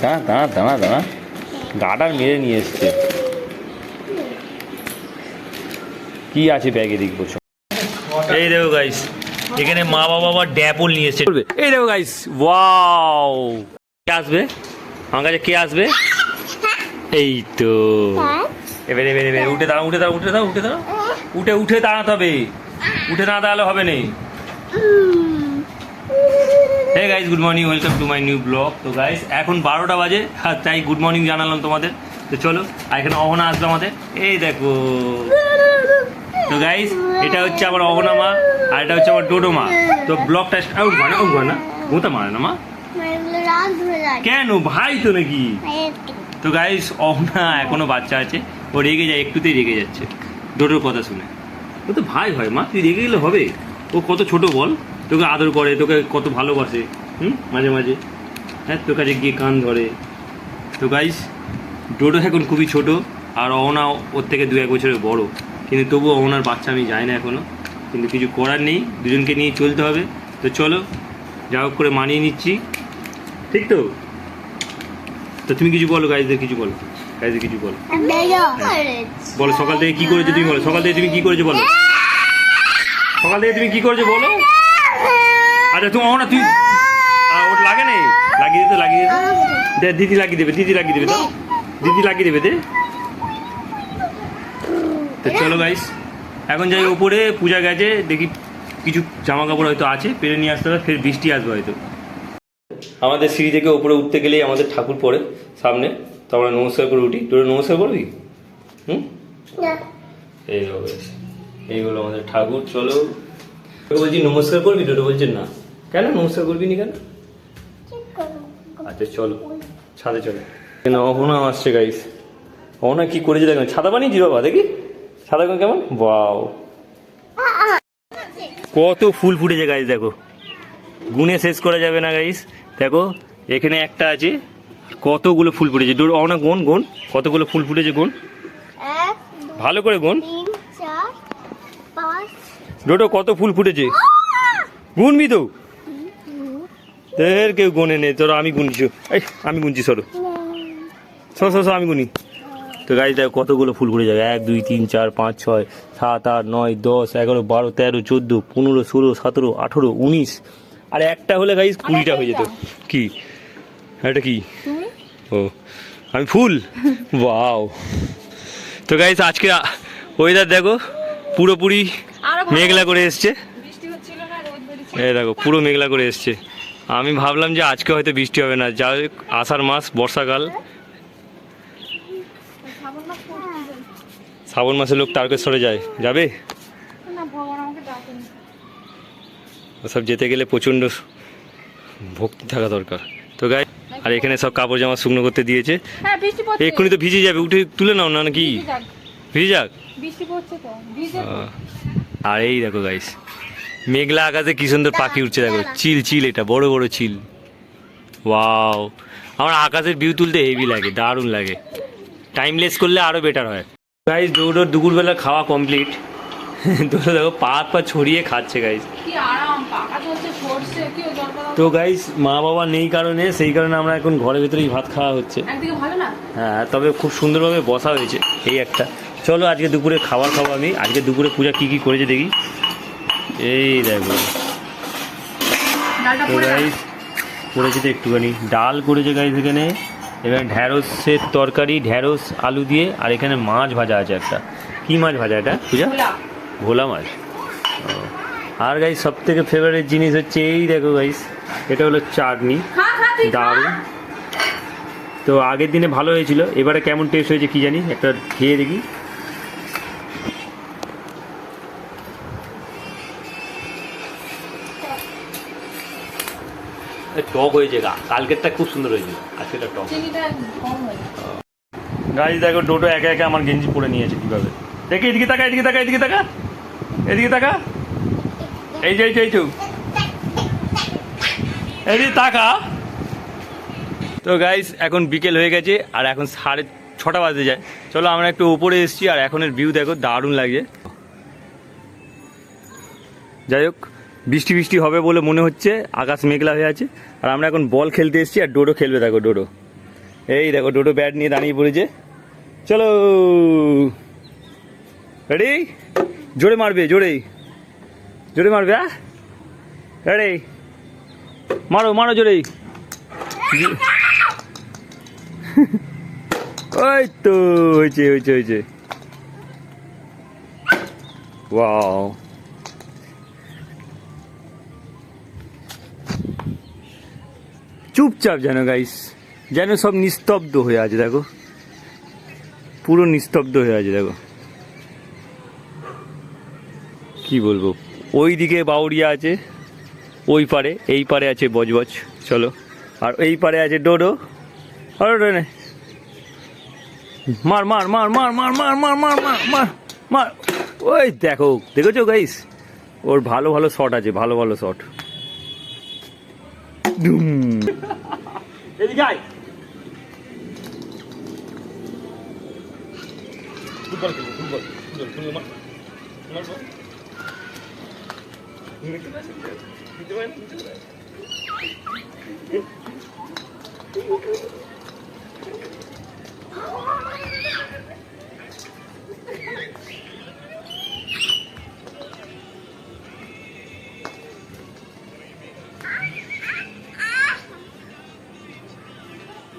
দাঁড়া দাঁড়া দাঁড়া দাঁড়া, গাটার মেরে নিয়ে এসছে। কি আছে ব্যাগে দেখবো। এই দেখো গাইস, এখানে মা বাবা আবার ড্যাপল নিয়ে এসছে। এই দেখো গাইস, ওয়াও, কে আসবে আমার কাছে? কে আসবে? এই তো এবারে এবারে এবারে উঠে দাঁড়াও, উঠে দাঁড়াও, উঠে দাঁড়াও, উঠে দাঁড়াও, উঠে দাঁড়াতে হবে। উঠে না দাঁড়ালে হবে না। Hey guys, good morning, welcome to my new blog. তো গাইস এখন 12টা বাজে, আর তাই গুড মর্নিং জানালাম তোমাদের। তো চলো, আর এখানে অহনা আসবে আমাদের। এই দেখো। তো গাইস এটা হচ্ছে আমার অহনা মা, আর এটা হচ্ছে আমার ডোডো মা। তো ব্লগটা না গোতা মারে না মা, কেন ভাই তো নাকি? তো গাইস অহনা এখনো বাচ্চা আছে, ও রেগে যায়, একটুতেই রেগে যাচ্ছে ডোডোর কথা শুনে। ও তো ভাই হয় মা, তুই রেগে গেলে হবে? ও কত ছোট বল, তোকে আদর করে, তোকে কত ভালোবাসে, মাঝে মাঝে হ্যাঁ তোর কাছে গিয়ে কান ধরে। তো গাইস ডোডো এখন খুবই ছোট, আর অহনা ওর থেকে 2-1 বছরের বড়, কিন্তু তবুও অহনার বাচ্চা আমি যাই না এখনো। কিন্তু কিছু করার নেই, দুজনকে নিয়ে চলতে হবে। তো চলো যা হোক করে মানিয়ে নিচ্ছি, ঠিক তো? তো তুমি কিছু বলো গাইসদের, কিছু বলো গাইসদের, কিছু বলো। বলো সকাল থেকে কি করেছো তুমি, বলো সকাল থেকে তুমি কি করেছো, বলো সকাল থেকে তুমি কি করেছো বলো। আচ্ছা তুমি অহনা, তুই ওটা লাগে নেই, লাগিয়ে দিতে, লাগিয়ে দিতে দে, দিদি লাগিয়ে দেবে, দিদি লাগিয়ে দেবে, তো দিদি লাগিয়ে দেবে, দে। তো চলো গাইস এখন যাই উপরে, পূজা গেছে, দেখি কিছু জামা কাপড় হয়তো আছে, পেরে নিয়ে আসতে হবে, ফের বৃষ্টি আসবে হয়তো। আমাদের সিঁড়ি থেকে উপরে উঠতে গেলেই আমাদের ঠাকুর পড়ে সামনে, তো আমরা নমস্কার করে উঠি। তোরা নমস্কার করবি? এইগুলো আমাদের ঠাকুর। চলো বলছি নমস্কার করবি, তোরা বলছেন না কেন, নমস্কার করবি নি কেন? আচ্ছা চলো ছাদে চলো। অহনা আসছে গাইস, অহনা কি করেছে দেখো, ছাদা বানিয়েছি বাবা, দেখি ছাদা কেমন, বাও কত ফুল ফুটেছে গাইস, দেখো গুনে শেষ করা যাবে না গাইস। দেখো এখানে একটা আছে, কতগুলো ফুল ফুটেছে। অহনা গোন গোন, কতগুলো ফুল ফুটেছে গোন, ভালো করে গোন। ডোডো কত ফুল ফুটেছে গুনবি তো, কেউ গোনে নেই তোরা, আমি গুনছি, আমি গুনছি, সরো আমি গুনি। তো গাইস দেখো কতগুলো ফুল ফুটে যাবে, 1 2 3 4 5 6 7 8 9 10 11 12 13 14 15 16 17 18 19, আর একটা হলে গাইস 20টা হয়ে যেত। কি এটা কি? ও আমি ফুল, ওয়াও। তো গাইস আজকে ওয়েদার দেখো পুরোপুরি মেঘলা করে এসছে, এই দেখো পুরো মেঘলা করে এসছে। আমি ভাবলাম যে আজকে হয়তো বৃষ্টি হবে না, যা আষাঢ় মাস, বর্ষাকাল, শ্রাবণ মাসে লোক তারকেশ্বরে যায়, যাবে ওসব যেতে গেলে প্রচণ্ড ভক্তি থাকা দরকার। তো গাই আর এখানে সব কাপড় জামা শুকনো করতে দিয়েছে, এক্ষুনি তো ভিজে যাবে, উঠে তুলে নাও না নাকি, ভিজে যাক। আর এই দেখো গাইস মেঘলা আকাশে কি সুন্দর পাখি উঠছে, দেখো চিল চিল, এটা বড় বড় চিল, ওয়াও। আমার আকাশের ভিউ তুলতে হেভি লাগে, দারুণ লাগে, টাইমলেস করলে আরও বেটার হয়। গাইস দৌড়োর দুপুরবেলা খাওয়া কমপ্লিট, দেখো পা ছড়িয়ে খাচ্ছে গাইস। তো গাইস মা বাবা নেই কারণে, সেই কারণে আমরা এখন ঘরের ভেতরেই ভাত খাওয়া হচ্ছে। হ্যাঁ তবে খুব সুন্দরভাবে বসা হয়েছে, এই একটা। চলো আজকে দুপুরে খাবার খাবো আমি, আজকে দুপুরে পূজা কি কি করেছে দেখি। এই দেখো তো গাইস করেছে তো একটুখানি ডাল করেছে গাইস এখানে, এখানে ঢ্যাঁড়সের তরকারি, ঢ্যাঁড়স আলু দিয়ে, আর এখানে মাছ ভাজা আছে একটা। কি মাছ ভাজা এটা পূজা? ভোলা মাছ। আর গাইস সব থেকে ফেভারিট জিনিস হচ্ছে এই দেখো গাইস, এটা হলো চাটনি, দারুণ। তো আগের দিনে ভালো হয়েছিল, এবারে কেমন টেস্ট হয়েছে কি জানি, একটা খেয়ে দেখি। টক হয়েছে, কালকেরটা খুব সুন্দর হয়েছিল, আজকেরটা টক। গাইস দেখো ডোডো একা একা আমার গেঞ্জি পরে নিয়েছে কিভাবে, দেখে এদিকে তাকা, এদিকে তাকা, এদিকে তাকা, এদিকে তাকা, এই যে এই চুপ, এদিকে তাকা। তো গাইস এখন বিকেল হয়ে গেছে, আর এখন 6:30 বাজতে যায়। চলো আমরা একটু উপরে এসেছি, আর এখনের ভিউ দেখো দারুণ লাগছে। যাই হোক বৃষ্টি বৃষ্টি হবে বলে মনে হচ্ছে, আকাশ মেঘলা হয়ে আছে। আর আমরা এখন বল খেলতে এসেছি, আর ডোডো খেলবে, দেখো ডোডো এই দেখো ডোডো ব্যাট নিয়ে দাঁড়িয়ে পড়েছে। চলো রেডি, জোরে মারবে, জোরে জোরে মারবে। হ্যাঁ রেডি, মারো মারো জোরে। ওই তো হয়েছে হয়েছে হয়েছে। ওয়াও, চুপচাপ যেন গাইস, যেন সব নিস্তব্ধ হয়ে আছে। দেখো পুরো নিস্তব্ধ হয়ে আছে। দেখো কি বলবো, ওই দিকে বাউরিয়া আছে, ওই পারে, এই পারে আছে বজবজ। চলো, আর এই পারে আছে ডোডো। মার মার মার মার মার মার মার মার মার মার মার। ওই দেখো, দেখেছো গাইস, ওর ভালো ভালো শট আছে, ভালো ভালো শট। এদিকে আয়। ফুটবল খেলবো, ফুটবল ফুটবল ফুটবল মার মারবো।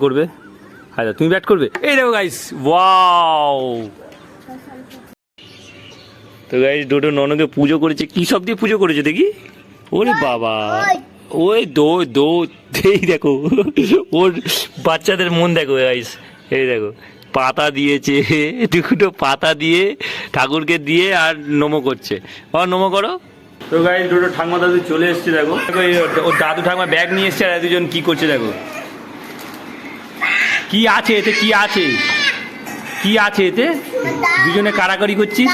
করবে, হ্যাঁ তুমি ব্যাট করবে। এই দেখো গাইস, ওয়াও। তো গাইস ডোডো ননকে পুজো করেছে, কি সব দিয়ে পুজো করেছে দেখি। ওরে বাবা, ওই দো দো, এই দেখো ওর বাচ্চাদের মন দেখো গাইস। এই দেখো পাতা দিয়েছে, দুটো পাতা দিয়ে ঠাকুরকে দিয়ে আর নমো করছে। নমো করো। তো গাইস ডোডো ঠাকুমা দাদু চলে এসছে। দেখো ওর দাদু ঠাকুমা ব্যাগ নিয়ে এসছে, আর দুজন কি করছে দেখো। কি আছে এতে, কি আছে, কি আছে এতে? দুজনে কারাকারি করছিস।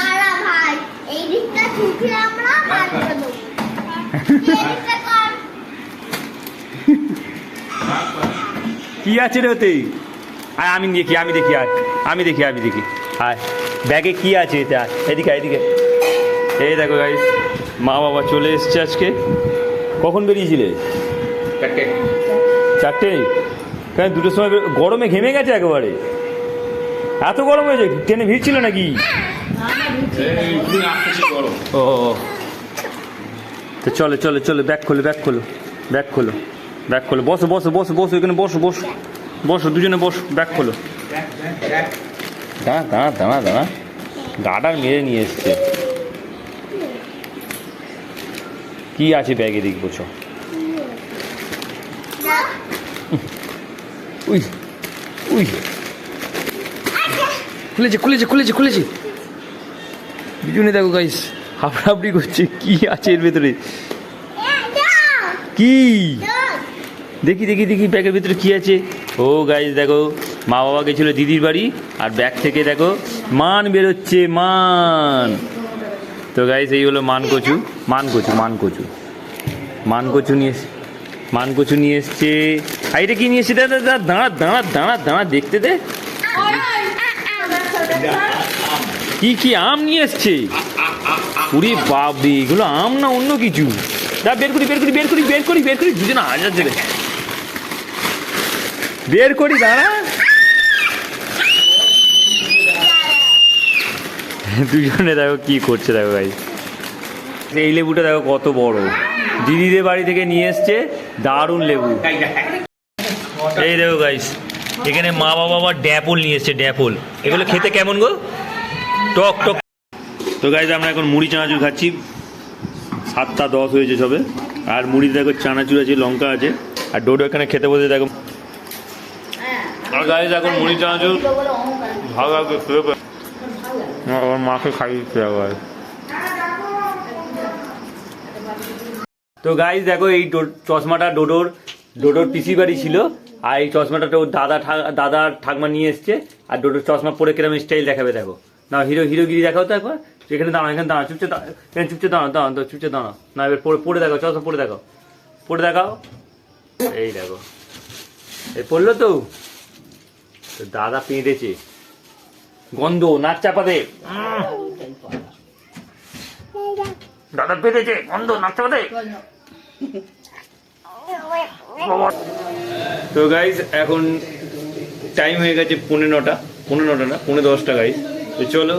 কি আছে রে ওতে? আয় আমি দেখি, আমি দেখি, আয় আমি দেখি, আমি দেখি। আয় ব্যাগে কি আছে এতে, আয় এদিকে এদিকে। এই দেখো গাইস, মা বাবা চলে এসছে আজকে। কখন বেরিয়েছিলে? চারটে। কেন দুটোর সময়? গরমে ঘেমে গেছে একেবারে, এত গরম হয়েছে, ট্রেনে ভিড় ছিল নাকি? ও তো চলো চলো চলো, ব্যাগ খোলো ব্যাগ খোলো ব্যাগ খোলো ব্যাগ খোলো। বসো বসো বসো বসো, এখানে বসো বসো বসো, দুজনে বসো, ব্যাগ খোলো। দাঁড়া দাঁড়া দাঁড়া দাঁড়া, গাডার মেরে নিয়ে এসছে। কি আছে ব্যাগে দেখবো? চ উই উই, খুলেছে খুলেছে খুলেছে খুলেছে। দুজনে দেখো গাইস হাফড়াহাফড়ি করছে, কি আছে এর ভেতরে? কি দেখি দেখি দেখি ব্যাগের ভিতরে কি আছে। ও গাইস দেখো, মা বাবা গেছিল দিদির বাড়ি, আর ব্যাগ থেকে দেখো মান বেরোচ্ছে, মান। তো গাইস এই হলো মান কচু, মান কচু, মান কচু, মান কচু নিয়ে, মান কচু নিয়ে এসছে। আর এটা কি নিয়ে এসছে? দাঁড়া দাঁড়া দাঁড়া দাঁড়া দাঁড়া, দেখতে দে। কি কি আম নিয়ে এসছে? পুরি বাবরি, এগুলো আম না অন্য কিছু? দা বের করি বের করি বের করি বের করি বের করি, দুজনে হাজার দেবে, বের করি, দাঁড়া। দুজনে দেখো কি করছে, দেখো ভাই। এই লেবুটা দেখো কত বড়, দিদিদের বাড়ি থেকে নিয়ে এসছে, দারুণ লেবু। এই দেখো গাইস, এখানে মা বাবা আবার ড্যাপল নিয়ে এসছে, ড্যাপল। এগুলো খেতে কেমন গো? টক টক। তো গাইস আমরা এখন মুড়ি চানাচুর খাচ্ছি, 7:10 হয়েছে সবে। আর মুড়িতে দেখো চানাচুর আছে, লঙ্কা আছে, আর ডোডো এখানে খেতে বসে দেখো। আর গাইস এখন মুড়ি চানাচুর ভালো লাগবে, আমার মাকে খাইয়ে দিচ্ছে আবার। তো গাইস দেখো এই চশমাটা ডোডোর পিসি বাড়ি ছিল, আর এই চশমাটা ওর দাদার ঠাকমা নিয়ে এসছে। আর ডোডোর চশমা পরে কিরম স্টাইল দেখাবে দেখো না, হিরোগিরি দেখাও তো একবার। এখানে দাঁড়াও, এখানে দাঁড়াও, চুপচে এখানে চুপচে দাঁড়াও, দাঁড়াও চুপচে দাঁড়াও না। এবার পরে দেখাও, চশমা পরে দেখাও, পরে দেখাও। এই দেখো এই পড়লো তো, দাদা পেঁধেছে, গন্ধ, নাক চাপা দে, দাদা পেঁধেছে, গন্ধ, নাক চাপা দে। তো গাইস এখন টাইম হয়ে গেছে 9:45, 9:45 না 9:10 গাইস। তো চলো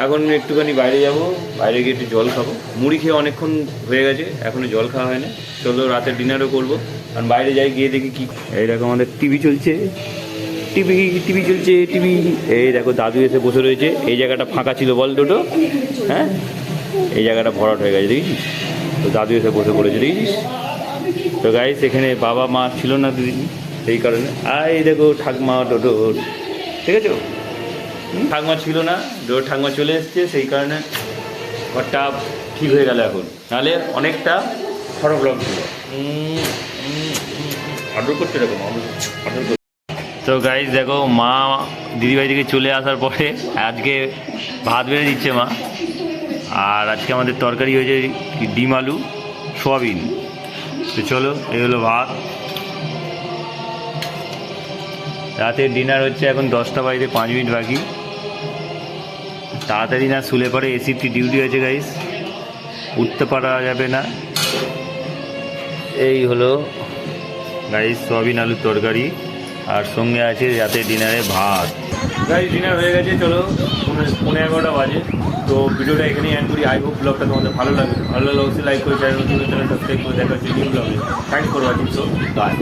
এখন একটুখানি বাইরে যাব, বাইরে গিয়ে একটু জল খাবো। মুড়ি খেয়ে অনেকক্ষণ হয়ে গেছে, এখনো জল খাওয়া হয় না। চলো রাতের ডিনারও করবো, কারণ বাইরে যাই গিয়ে দেখি কি। এই দেখো আমাদের টিভি চলছে, টিভি চলছে টিভি। এই দেখো দাদু এসে বসে রয়েছে। এই জায়গাটা ফাঁকা ছিল বল দুটো, হ্যাঁ এই জায়গাটা ভরাট হয়ে গেছে দেখেছিস। তো দাদু এসে বসে পড়েছে দেখেছিস। তো গাইস এখানে বাবা মা ছিল না দুদিন, সেই কারণে। আর এই দেখো ঠাকমা ডোডোর, ঠিক আছে ঠাকমা ছিল না, ডোর ঠাকমা চলে এসছে, সেই কারণে ঘরটা ঠিক হয়ে গেল এখন, নাহলে অনেকটা খারাপ লাগছিল। অর্ডার করতে এরকম অর্ডার করতে। তো গাইস দেখো মা দিদিভাই থেকে চলে আসার পরে আজকে ভাত বেড়ে দিচ্ছে মা। আর আজকে আমাদের তরকারি হয়েছে ডিম আলু সোয়াবিন। তো চলো এই হলো ভাত। রাতের ডিনার হচ্ছে এখন 10:05 বাকি। তাড়াতাড়ি না শুলে পরে এসিপটি ডিউটি আছে গাইস, উঠতে পারা যাবে না। এই হলো গাইস সোয়াবিন আলুর তরকারি, আর সঙ্গে আছে রাতের ডিনারে ভাত। গাইস ডিনার হয়ে গেছে, চলো 11:30 বাজে। তো ভিডিওটা এখানেই এন্ড করি। আই হোপ ব্লগটা তোমাদের ভালো লাগবে, ভালো লাগলে অবশ্যই লাইক করে চ্যানেল সাবস্ক্রাইব করে দেখা হচ্ছে নিউ ব্লগে। Thanks for watching. So by.